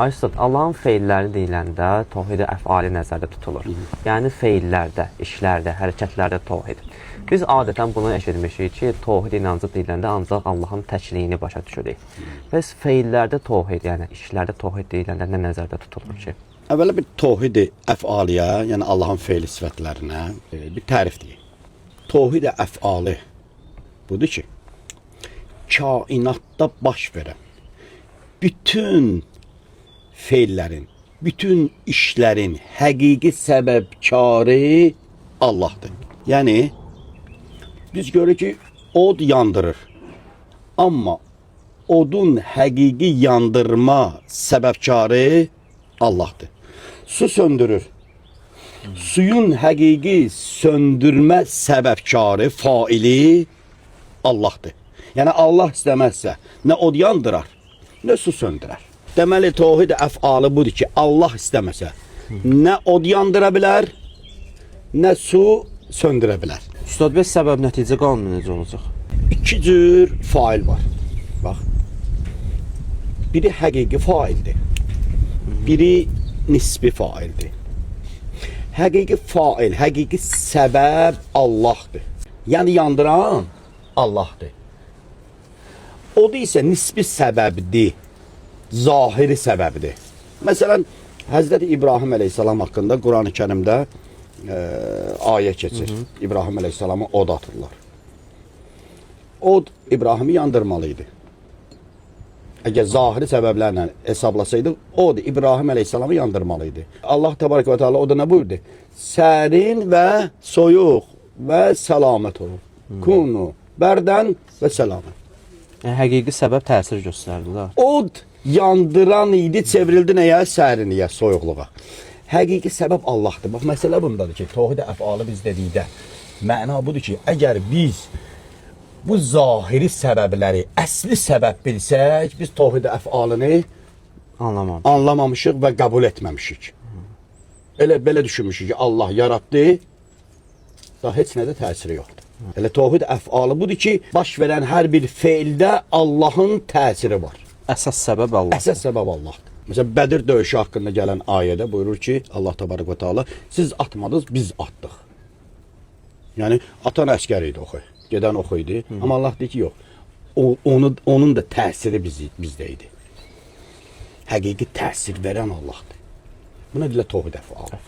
Aysad, Allahın feilləri deyiləndə təvhid-i əfali nəzərdə tutulur. Yəni feillərdə, işlərdə, hərəkətlərdə təvhid. Biz adətən bunu eşitmişik ki, təvhid inancı deyiləndə ancaq Allahın təkliyini başa düşürük. Bəs feillərdə təvhid, yəni işlərdə təvhid deyiləndə nə nəzərdə tutulur ki? Əvvəla bir təvhid-i əfaliyə, yəni Allahın feil sifətlərinə bir tərif deyək. Təvhid-i əfali budur ki, kainatda baş verən bütün feillərin, bütün işlərin həqiqi səbəbkarı Allahdır. Yəni, biz görürük ki, od yandırır. Amma odun həqiqi yandırma səbəbkarı Allahdır. Su söndürür. Suyun həqiqi söndürmə səbəbkarı, faili Allahdır. Yəni, Allah istəməzsə nə od yandırar, nə su söndürər. Deməli, təvhid əfali budur ki, Allah istəməsə nə od yandıra bilər, nə su söndürə bilər. Üstad, bəs səbəb nəticə qanunu necə olacaq? İki cür fail var. Bax. Biri həqiqi faildir. Biri nisbi faildir. Həqiqi fail, həqiqi səbəb Allahdır. Yəni, yandıran Allahdır. O da isə nisbi səbəbdir. Zahiri səbəbdir. Məsələn, Həzrəti İbrahim əleyhissalam haqqında Quran-ı Kərimdə ayə keçir. İbrahim əleyhissalama od atırlar. Od İbrahimi yandırmalıydı. Əgər zahiri səbəblərlə hesablasaydı, od İbrahim əleyhissalamı yandırmalıydı. Allah təbarək və teala o da nə buyurdu? Sərin və soyuq və səlamət olun. Kunu, bərdən və səlamət. Yəni, həqiqi səbəb təsir göstərdi da. Od yandıran idi, çevrildi nəyə? Sərinliyə, soyuqluğa. Həqiqi səbəb Allahdır. Bax, məsələ bundadır ki, təvhid-i əfali biz dedikdə məna budur ki, əgər biz bu zahiri səbəbləri, əsli səbəb bilsək, biz təvhid-i əfalini anlamamışıq və qəbul etməmişik. Belə düşünmüşük ki, Allah yaratdı, da heç nədə təsiri yoxdur. Elə təvhid əfali budur ki, baş verən hər bir feildə Allahın təsiri var. Əsas səbəb Allah. Əsas səbəb Allahdır. Məsələn, Bədir döyüşü haqqında gələn ayədə buyurur ki, Allah təbarək və teala, siz atmadınız, biz atdıq. Yəni, atan əskər idi oxu, gedən oxu idi. Amma Allah deyir ki, yox, onun da təsiri bizdə idi. Həqiqi təsir verən Allahdır. Buna dilə təvhid əfali.